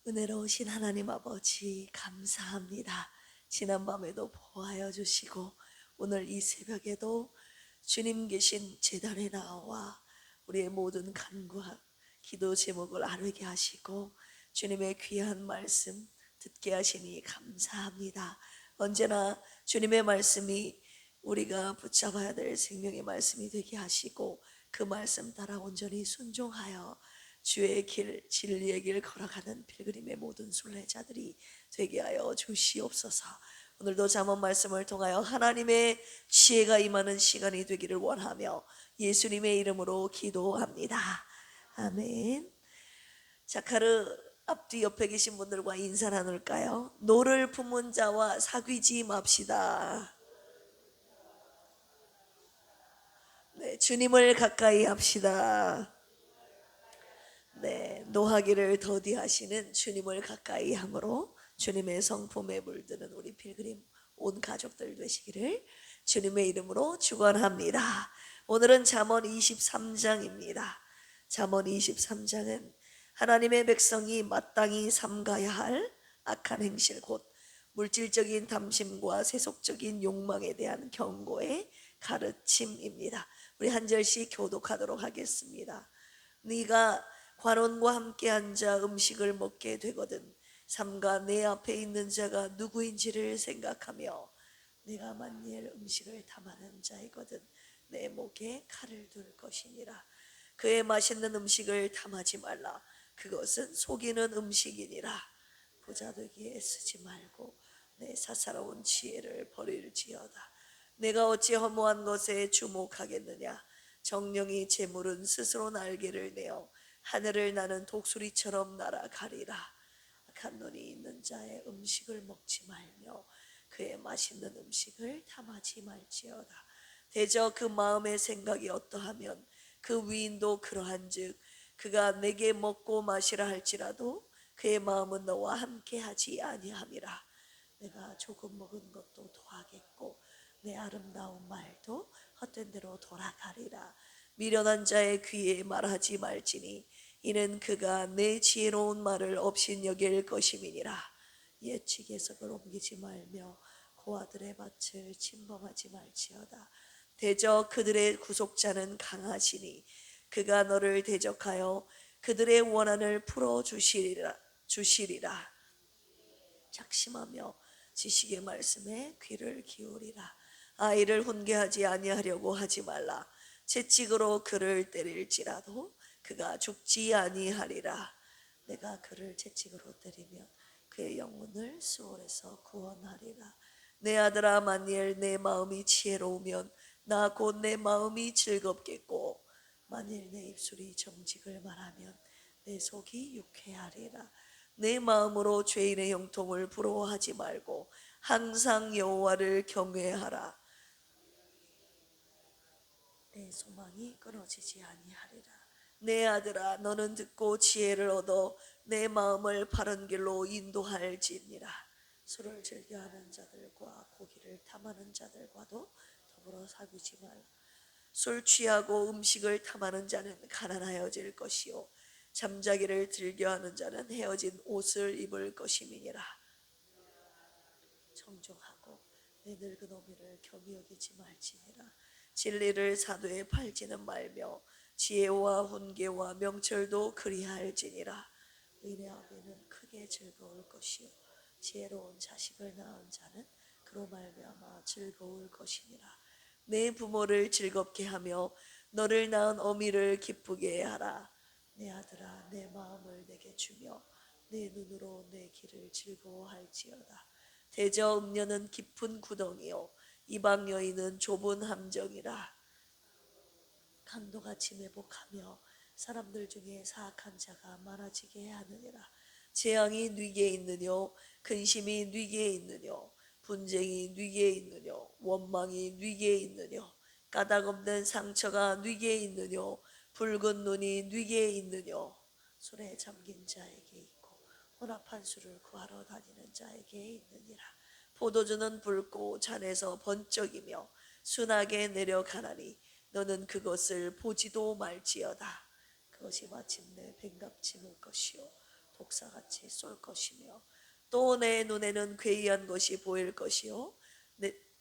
은혜로우신 하나님 아버지 감사합니다. 지난밤에도 보호하여 주시고 오늘 이 새벽에도 주님 계신 제단에 나와 우리의 모든 간구와 기도 제목을 아뢰게 하시고 주님의 귀한 말씀 듣게 하시니 감사합니다. 언제나 주님의 말씀이 우리가 붙잡아야 될 생명의 말씀이 되게 하시고 그 말씀 따라 온전히 순종하여 주의 길, 진리의 길 걸어가는 필그림의 모든 순례자들이 되게 하여 주시옵소서. 오늘도 잠언 말씀을 통하여 하나님의 지혜가 임하는 시간이 되기를 원하며 예수님의 이름으로 기도합니다. 아멘. 자카르 앞뒤 옆에 계신 분들과 인사 나눌까요? 노를 품은 자와 사귀지 맙시다. 네, 주님을 가까이 합시다. 네, 노하기를 더디하시는 주님을 가까이 함으로 주님의 성품에 물드는 우리 필그림 온 가족들 되시기를 주님의 이름으로 축원합니다. 오늘은 잠언 23장입니다. 잠언 23장은 하나님의 백성이 마땅히 삼가야 할 악한 행실 곧 물질적인 탐심과 세속적인 욕망에 대한 경고의 가르침입니다. 우리 한 절씩 교독하도록 하겠습니다. 네가 관원과 함께 앉아 음식을 먹게 되거든 삼가 내 앞에 있는 자가 누구인지를 생각하며 내가 만일 음식을 탐하는 자이거든 내 목에 칼을 둘 것이니라. 그의 맛있는 음식을 탐하지 말라. 그것은 속이는 음식이니라. 부자 되기에 쓰지 말고 내 사사로운 지혜를 버릴지어다. 내가 어찌 허무한 것에 주목하겠느냐. 정령이 재물은 스스로 날개를 내어 하늘을 나는 독수리처럼 날아가리라. 악한 눈이 있는 자의 음식을 먹지 말며 그의 맛있는 음식을 탐하지 말지어다. 대저 그 마음의 생각이 어떠하면 그 위인도 그러한즉 그가 내게 먹고 마시라 할지라도 그의 마음은 너와 함께하지 아니함이라. 내가 조금 먹은 것도 더하겠고 내 아름다운 말도 헛된 대로 돌아가리라. 미련한 자의 귀에 말하지 말지니 이는 그가 내 지혜로운 말을 업신여길 것임이니라. 옛 지계석을 옮기지 말며 고아들의 밭을 침범하지 말지어다. 대저 그들의 구속자는 강하시니 그가 너를 대적하여 그들의 원한을 풀어주시리라. 작심하며 지식의 말씀에 귀를 기울이라. 아이를 훈계하지 아니하려고 하지 말라. 채찍으로 그를 때릴지라도 그가 죽지 아니하리라. 내가 그를 채찍으로 때리면 그의 영혼을 수월에서 구원하리라. 내 아들아 만일 내 마음이 지혜로우면 나 곧 내 마음이 즐겁겠고 만일 내 입술이 정직을 말하면 내 속이 유쾌하리라. 내 마음으로 죄인의 형통을 부러워하지 말고 항상 여호와를 경외하라. 내 소망이 끊어지지 아니하리라. 내 아들아 너는 듣고 지혜를 얻어 내 마음을 바른 길로 인도할지니라. 술을 즐겨하는 자들과 고기를 탐하는 자들과도 더불어 사귀지 말라. 술 취하고 음식을 탐하는 자는 가난하여질 것이요 잠자기를 즐겨하는 자는 헤어진 옷을 입을 것임이니라. 청종하고 내 늙은 어미를 겸히 여기지 말지니라. 진리를 사도에 팔지는 말며 지혜와 훈계와 명철도 그리할지니라. 의인의 아비는 크게 즐거울 것이요 지혜로운 자식을 낳은 자는 그로 말미암아 즐거울 것이니라. 내 부모를 즐겁게 하며 너를 낳은 어미를 기쁘게 하라. 내 아들아 내 마음을 내게 주며 내 눈으로 내 길을 즐거워할지어다. 대저 음녀는 깊은 구덩이요 이방 여인은 좁은 함정이라. 강도같이 매복하며 사람들 중에 사악한 자가 많아지게 하느니라. 재앙이 네게 있느뇨 근심이 네게 있느뇨 분쟁이 네게 있느뇨 원망이 네게 있느뇨 까닭 없는 상처가 네게 있느뇨 붉은 눈이 네게 있느뇨. 술에 잠긴 자에게 있고 혼합한 술을 구하러 다니는 자에게 있느니라. 포도주는 붉고 잔에서 번쩍이며 순하게 내려가나니 너는 그것을 보지도 말지어다. 그것이 마침내 뱀같이 물 것이요 독사같이 쏠 것이며 또 내 눈에는 괴이한 것이 보일 것이요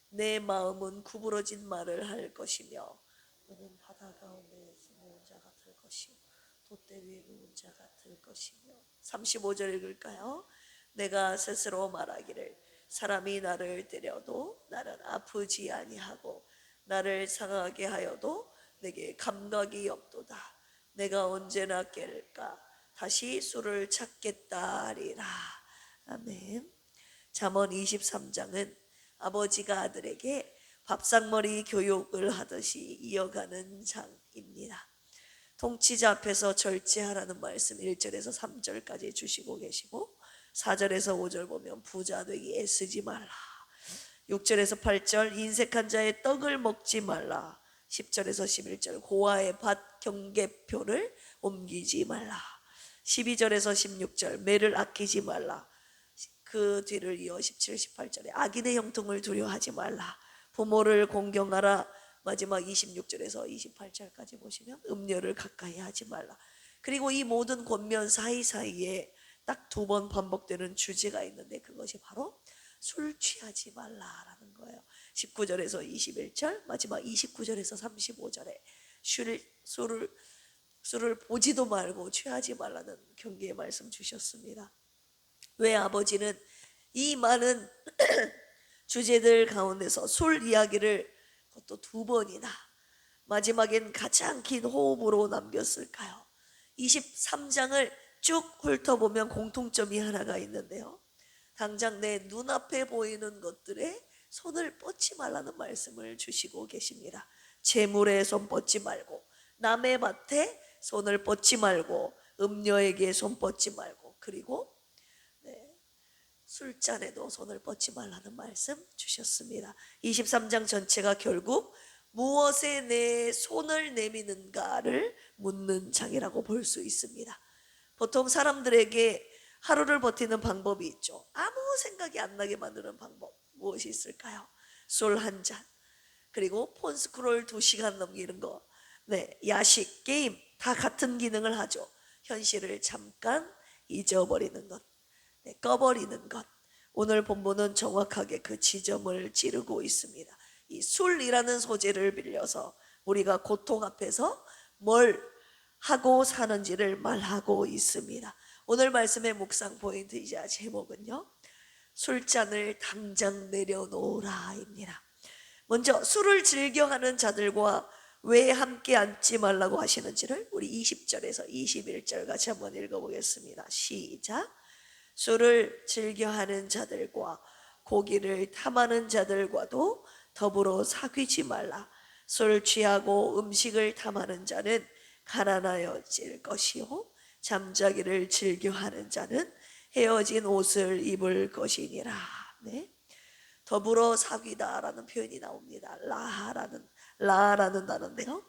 내 마음은 구부러진 말을 할 것이며 너는 바다 가운데 누운 자 같을 것이요 돛대 위에 누운 자 같을 것이며 35절 읽을까요? 내가 스스로 말하기를 사람이 나를 때려도 나는 아프지 아니하고 나를 상하게 하여도 내게 감각이 없도다. 내가 언제나 깰까 다시 수를 찾겠다 하리라. 아멘. 잠언 23장은 아버지가 아들에게 밥상머리 교육을 하듯이 이어가는 장입니다. 통치자 앞에서 절제하라는 말씀 1절에서 3절까지 주시고 계시고 4절에서 5절 보면 부자 되기 애쓰지 말라. 6절에서 8절 인색한 자의 떡을 먹지 말라. 10절에서 11절 고아의 밭 경계표를 옮기지 말라. 12절에서 16절 매를 아끼지 말라. 그 뒤를 이어 17, 18절에 악인의 형통을 두려워하지 말라. 부모를 공경하라. 마지막 26절에서 28절까지 보시면 음료를 가까이 하지 말라. 그리고 이 모든 권면 사이사이에 딱 2번 반복되는 주제가 있는데 그것이 바로 술 취하지 말라라는 거예요. 19절에서 21절 마지막 29절에서 35절에 술을 보지도 말고 취하지 말라는 경계의 말씀 주셨습니다. 왜 아버지는 이 많은 주제들 가운데서 술 이야기를 그것도 2번이나 마지막엔 가장 긴 호흡으로 남겼을까요? 23장을 쭉 훑어보면 공통점이 하나가 있는데요. 당장 내 눈앞에 보이는 것들에 손을 뻗지 말라는 말씀을 주시고 계십니다. 재물에 손 뻗지 말고 남의 밭에 손을 뻗지 말고 음녀에게 손 뻗지 말고 그리고 술잔에도 손을 뻗지 말라는 말씀 주셨습니다. 23장 전체가 결국 무엇에 내 손을 내미는가를 묻는 장이라고 볼 수 있습니다. 보통 사람들에게 하루를 버티는 방법이 있죠. 아무 생각이 안 나게 만드는 방법 무엇이 있을까요? 술 한 잔, 그리고 폰 스크롤 2시간 넘기는 거, 야식, 게임 다 같은 기능을 하죠. 현실을 잠깐 잊어버리는 것, 꺼버리는 것. 오늘 본문은 정확하게 그 지점을 찌르고 있습니다. 이 술이라는 소재를 빌려서 우리가 고통 앞에서 뭘 하고 사는지를 말하고 있습니다. 오늘 말씀의 묵상 포인트이자 제목은요, 술잔을 당장 내려놓으라입니다. 먼저 술을 즐겨하는 자들과 왜 함께 앉지 말라고 하시는지를 우리 20절에서 21절 같이 한번 읽어보겠습니다. 시작. 술을 즐겨하는 자들과 고기를 탐하는 자들과도 더불어 사귀지 말라. 술 취하고 음식을 탐하는 자는 가난하여질 것이요 잠자기를 즐겨하는 자는 헤어진 옷을 입을 것이니라. 더불어 사귀다라는 표현이 나옵니다. 라하라는 단어인데요,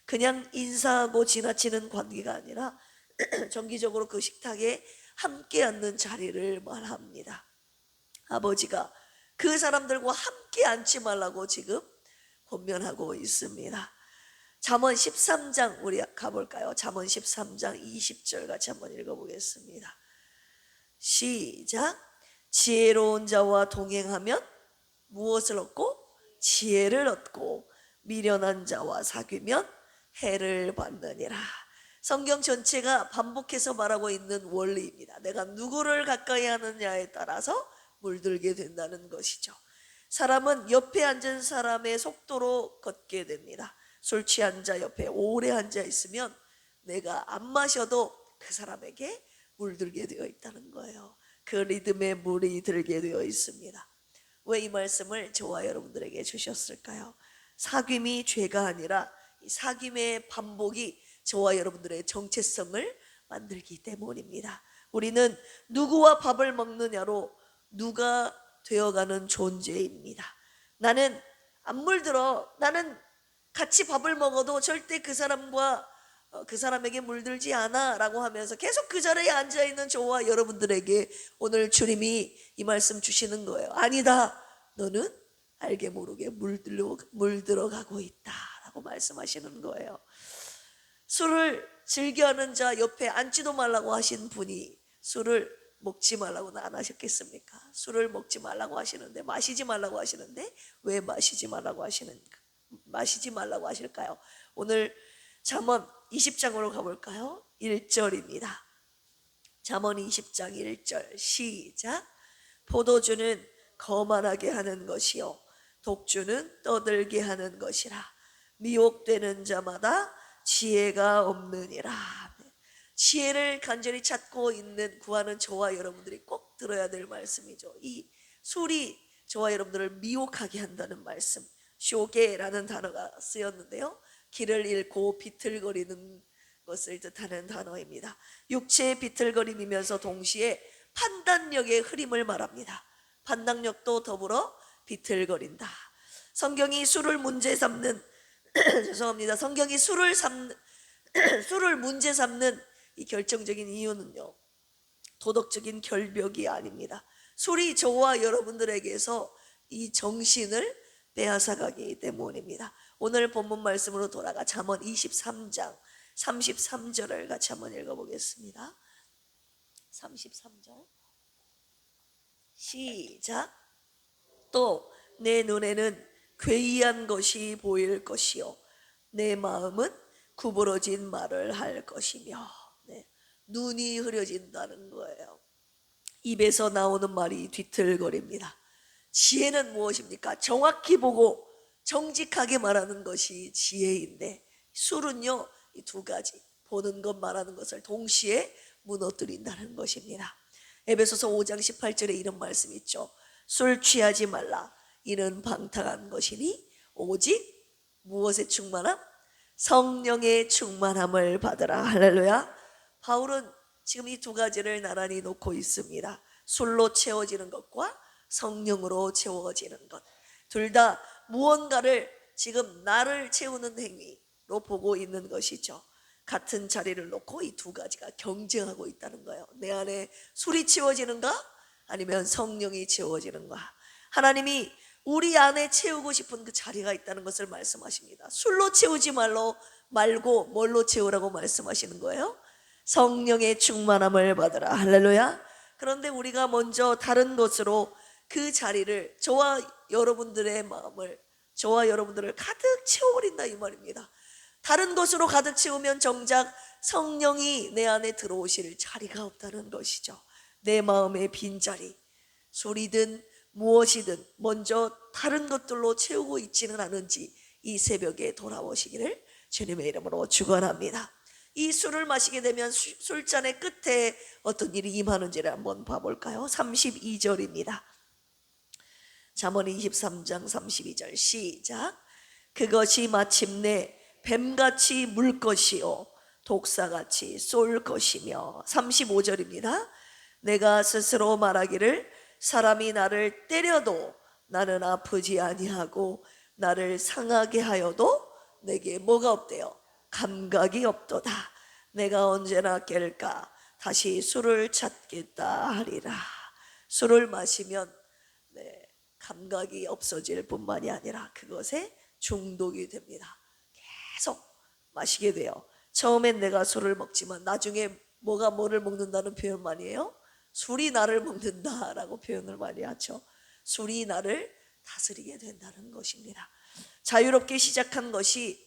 그냥 인사하고 지나치는 관계가 아니라 정기적으로 그 식탁에 함께 앉는 자리를 말합니다. 아버지가 그 사람들과 함께 앉지 말라고 지금 권면하고 있습니다. 잠언 13장 우리 가볼까요? 잠언 13장 20절 같이 한번 읽어보겠습니다. 시작. 지혜로운 자와 동행하면 무엇을 얻고? 지혜를 얻고 미련한 자와 사귀면 해를 받느니라. 성경 전체가 반복해서 말하고 있는 원리입니다. 내가 누구를 가까이 하느냐에 따라서 물들게 된다는 것이죠. 사람은 옆에 앉은 사람의 속도로 걷게 됩니다. 술 취한 자 옆에 오래 앉아 있으면 내가 안 마셔도 그 사람에게 물들게 되어 있다는 거예요. 그 리듬에 물이 들게 되어 있습니다. 왜 이 말씀을 저와 여러분들에게 주셨을까요? 사귐이 죄가 아니라 사귐의 반복이 저와 여러분들의 정체성을 만들기 때문입니다. 우리는 누구와 밥을 먹느냐로 누가 되어가는 존재입니다. 나는 안 물들어, 나는 같이 밥을 먹어도 절대 그 사람에게 물들지 않아 라고 하면서 계속 그 자리에 앉아있는 저와 여러분들에게 오늘 주님이 이 말씀 주시는 거예요. 아니다, 너는 알게 모르게 물들어가고 있다 라고 말씀하시는 거예요. 술을 즐겨하는 자 옆에 앉지도 말라고 하신 분이 술을 먹지 말라고는 안 하셨겠습니까? 술을 먹지 말라고 하시는데, 마시지 말라고 하시는데 왜 마시지 말라고 하실까요? 오늘 잠언 20장으로 가볼까요? 1절입니다. 잠언 20장 1절 시작. 포도주는 거만하게 하는 것이요 독주는 떠들게 하는 것이라. 미혹되는 자마다 지혜가 없느니라. 지혜를 간절히 찾고 있는 구하는 저와 여러분들이 꼭 들어야 될 말씀이죠. 이 술이 저와 여러분들을 미혹하게 한다는 말씀, 쇼게라는 단어가 쓰였는데요, 길을 잃고 비틀거리는 것을 뜻하는 단어입니다. 육체의 비틀거림이면서 동시에 판단력의 흐림을 말합니다. 판단력도 더불어 비틀거린다. 성경이 술을 문제 삼는 죄송합니다. 성경이 술을 문제 삼는 이 결정적인 이유는요, 도덕적인 결벽이 아닙니다. 술이 저와 여러분들에게서 이 정신을 빼앗아가기 때문입니다. 오늘 본문 말씀으로 돌아가 잠언 23장 33절을 같이 한번 읽어보겠습니다. 33절 시작. 또 내 눈에는 괴이한 것이 보일 것이요 내 마음은 구부러진 말을 할 것이며. 네, 눈이 흐려진다는 거예요. 입에서 나오는 말이 뒤틀거립니다. 지혜는 무엇입니까? 정확히 보고 정직하게 말하는 것이 지혜인데, 술은요 이 두 가지, 보는 것 말하는 것을 동시에 무너뜨린다는 것입니다. 에베소서 5장 18절에 이런 말씀이 있죠. 술 취하지 말라. 이는 방탕한 것이니 오직 무엇에 충만함? 성령의 충만함을 받으라. 할렐루야. 바울은 지금 이 두 가지를 나란히 놓고 있습니다. 술로 채워지는 것과 성령으로 채워지는 것, 둘 다 무언가를 지금 나를 채우는 행위로 보고 있는 것이죠. 같은 자리를 놓고 이 두 가지가 경쟁하고 있다는 거예요. 내 안에 술이 채워지는가? 아니면 성령이 채워지는가? 하나님이 우리 안에 채우고 싶은 그 자리가 있다는 것을 말씀하십니다. 술로 채우지 말고 뭘로 채우라고 말씀하시는 거예요? 성령의 충만함을 받으라. 할렐루야. 그런데 우리가 먼저 다른 것으로 그 자리를, 저와 여러분들의 마음을, 저와 여러분들을 가득 채워버린다 이 말입니다. 다른 것으로 가득 채우면 정작 성령이 내 안에 들어오실 자리가 없다는 것이죠. 내 마음의 빈자리, 술이든 무엇이든 먼저 다른 것들로 채우고 있지는 않은지 이 새벽에 돌아오시기를 주님의 이름으로 축원합니다. 이 술을 마시게 되면 술잔의 끝에 어떤 일이 임하는지를 한번 봐볼까요? 32절입니다. 잠언 23장 32절 시작. 그것이 마침내 뱀같이 물 것이요 독사같이 쏠 것이며. 35절입니다. 내가 스스로 말하기를 사람이 나를 때려도 나는 아프지 아니하고 나를 상하게 하여도 내게 뭐가 없대요? 감각이 없도다. 내가 언제나 깰까 다시 술을 찾겠다 하리라. 술을 마시면 감각이 없어질 뿐만이 아니라 그것에 중독이 됩니다. 계속 마시게 돼요. 처음엔 내가 술을 먹지만 나중에 뭐가 뭐를 먹는다는 표현 많이 해요? 술이 나를 먹는다라고 표현을 많이 하죠. 술이 나를 다스리게 된다는 것입니다. 자유롭게 시작한 것이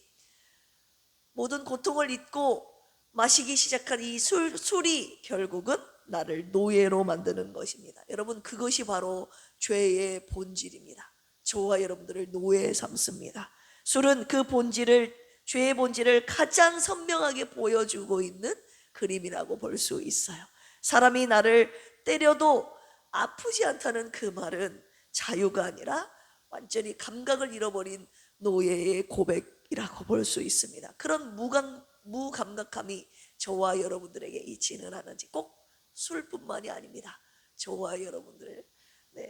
모든 고통을 잊고 마시기 시작한 이 술이 결국은 나를 노예로 만드는 것입니다. 여러분, 그것이 바로 죄의 본질입니다. 저와 여러분들을 노예에 삼습니다. 술은 그 본질을, 죄의 본질을 가장 선명하게 보여주고 있는 그림이라고 볼 수 있어요. 사람이 나를 때려도 아프지 않다는 그 말은 자유가 아니라 완전히 감각을 잃어버린 노예의 고백이라고 볼 수 있습니다. 그런 무감각함이 저와 여러분들에게 있지는 않은지, 꼭 술뿐만이 아닙니다. 저와 여러분들을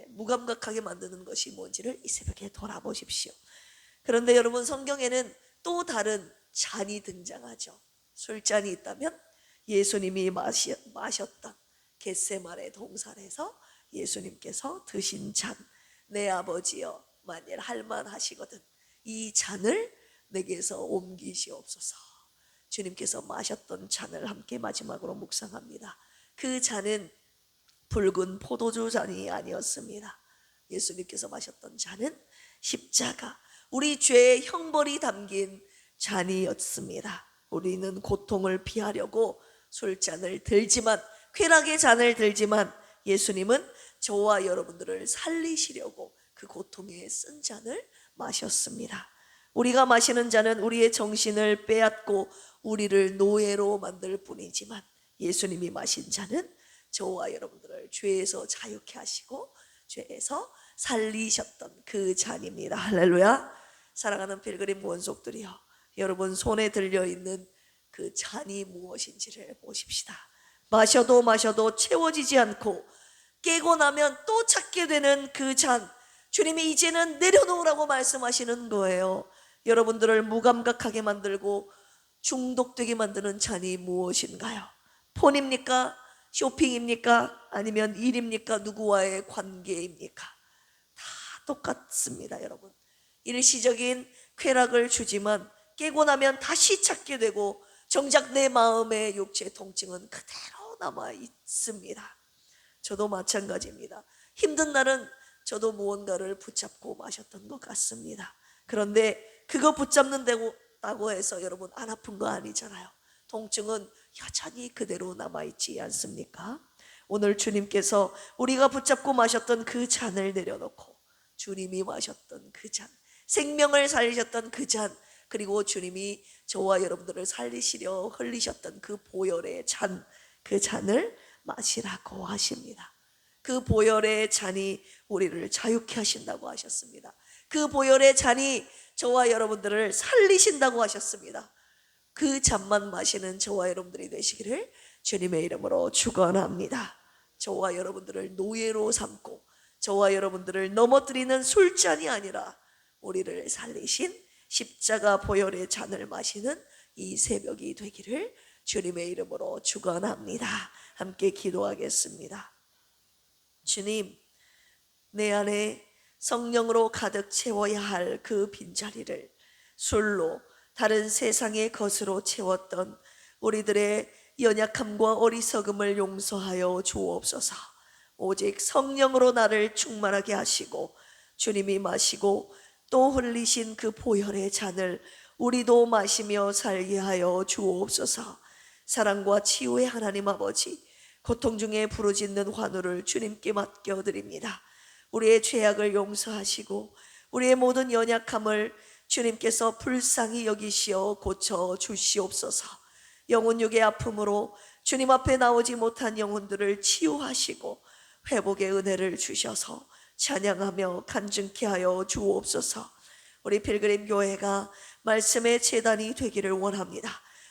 무감각하게 만드는 것이 뭔지를 이 새벽에 돌아보십시오. 그런데 여러분, 성경에는 또 다른 잔이 등장하죠. 술잔이 있다면 예수님이 마셨던 겟세마네 동산에서 예수님께서 드신 잔, 내 아버지여 만일 할만하시거든 이 잔을 내게서 옮기시옵소서. 주님께서 마셨던 잔을 함께 마지막으로 묵상합니다. 그 잔은 붉은 포도주 잔이 아니었습니다. 예수님께서 마셨던 잔은 십자가, 우리 죄의 형벌이 담긴 잔이었습니다. 우리는 고통을 피하려고 술잔을 들지만, 쾌락의 잔을 들지만, 예수님은 저와 여러분들을 살리시려고 그 고통에 쓴 잔을 마셨습니다. 우리가 마시는 잔은 우리의 정신을 빼앗고 우리를 노예로 만들 뿐이지만, 예수님이 마신 잔은 저와 여러분들을 죄에서 자유케 하시고 죄에서 살리셨던 그 잔입니다. 할렐루야. 사랑하는 필그림 원속들이여, 여러분 손에 들려있는 그 잔이 무엇인지를 보십시다. 마셔도 마셔도 채워지지 않고 깨고 나면 또 찾게 되는 그 잔, 주님이 이제는 내려놓으라고 말씀하시는 거예요. 여러분들을 무감각하게 만들고 중독되게 만드는 잔이 무엇인가요? 폰입니까? 쇼핑입니까? 아니면 일입니까? 누구와의 관계입니까? 다 똑같습니다. 여러분, 일시적인 쾌락을 주지만 깨고 나면 다시 찾게 되고 정작 내 마음의 육체의 통증은 그대로 남아 있습니다. 저도 마찬가지입니다. 힘든 날은 저도 무언가를 붙잡고 마셨던 것 같습니다. 그런데 그거 붙잡는다고 해서 여러분 안 아픈 거 아니잖아요. 통증은 여전히 그대로 남아있지 않습니까? 오늘 주님께서 우리가 붙잡고 마셨던 그 잔을 내려놓고 주님이 마셨던 그 잔, 생명을 살리셨던 그 잔, 그리고 주님이 저와 여러분들을 살리시려 흘리셨던 그 보혈의 잔, 그 잔을 마시라고 하십니다. 그 보혈의 잔이 우리를 자유케 하신다고 하셨습니다. 그 보혈의 잔이 저와 여러분들을 살리신다고 하셨습니다. 그 잔만 마시는 저와 여러분들이 되시기를 주님의 이름으로 축원합니다. 저와 여러분들을 노예로 삼고 저와 여러분들을 넘어뜨리는 술잔이 아니라 우리를 살리신 십자가 보혈의 잔을 마시는 이 새벽이 되기를 주님의 이름으로 축원합니다. 함께 기도하겠습니다. 주님, 내 안에 성령으로 가득 채워야 할 그 빈자리를 술로, 다른 세상의 것으로 채웠던 우리들의 연약함과 어리석음을 용서하여 주옵소서. 오직 성령으로 나를 충만하게 하시고 주님이 마시고 또 흘리신 그 보혈의 잔을 우리도 마시며 살게 하여 주옵소서. 사랑과 치유의 하나님 아버지, 고통 중에 부르짖는 환우를 주님께 맡겨드립니다. 우리의 죄악을 용서하시고 우리의 모든 연약함을 주님께서 불쌍히 여기시어 고쳐 주시옵소서. 영혼육의 아픔으로 주님 앞에 나오지 못한 영혼들을 치유하시고 회복의 은혜를 주셔서 찬양하며 간증케 하여 주옵소서. 우리 필그림 교회가 말씀의 제단이 되기를 원합니다.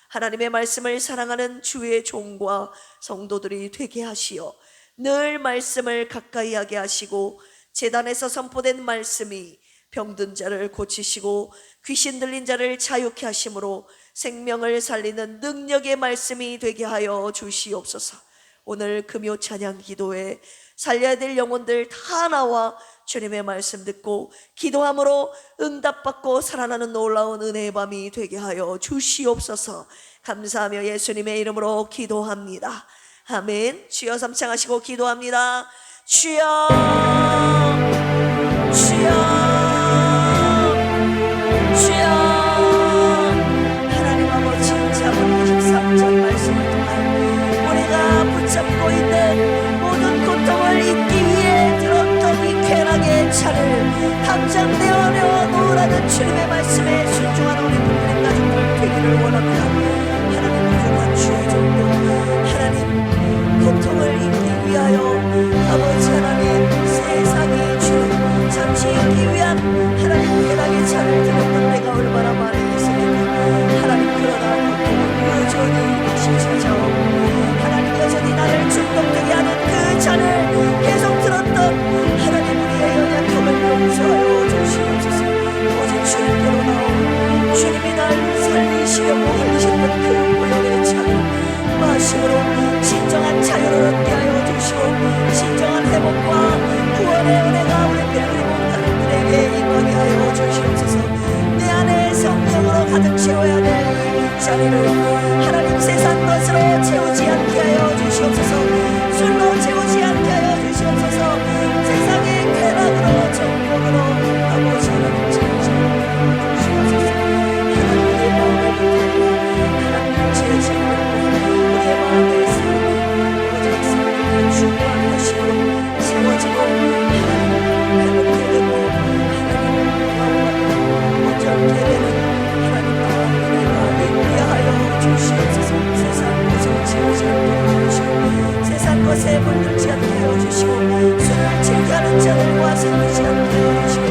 하나님의 말씀을 사랑하는 주의 종과 성도들이 되게 하시어 늘 말씀을 가까이 하게 하시고 제단에서 선포된 말씀이 병든 자를 고치시고 귀신 들린 자를 자유케 하심으로 생명을 살리는 능력의 말씀이 되게 하여 주시옵소서. 오늘 금요 찬양 기도에 살려야 될 영혼들 다 나와 주님의 말씀 듣고 기도함으로 응답받고 살아나는 놀라운 은혜의 밤이 되게 하여 주시옵소서. 감사하며 예수님의 이름으로 기도합니다. 아멘. 주여 삼창하시고 기도합니다. 주여, 주여, 주여. 하나님 아버지, 잠언 23절 말씀을 통하여 우리가 붙잡고 있는 모든 고통을 잊기 위해 들었던 이 쾌락의 차를 당장 내어내어 놓으라는 주님의 말씀에 순종하는 우리 부모님 가족들 되기를 원합니다. 하나님 부족한 주의 종도 하나님 고통을 잊기 위하여 아버지 하나님 세상이 주는 잠시 잊기 위한 하나님 쾌락의 차를 들었던 내가 얼마나 많이 있습니까? 하나님 그러나 고통은 여전히 다시 찾아오고 하나님 여전히 나를 중독되게 하는 그 잔을 계속 들었던 하나님 우리의 연약함을 용서하여 주시옵소서. 오직 주님께로 나오고 주님이 날 살리시려고 흘리셨던 그 보혈의 잔을 마심으로 진정한 자유를 얻게 하여 주시고 진정한 회복과 구원의 은혜가 우리 필그림 온가족들에게 임하게 하여 주시옵소서. 내 안에 성령으로 가득 채워야 될 이 자리를 하나님 세상 것으로 채우지 않게 하여 주시옵소서. 물들지 않게 하여 주시고 술을 즐겨하는 자들과 생기지 않게 하여 주시고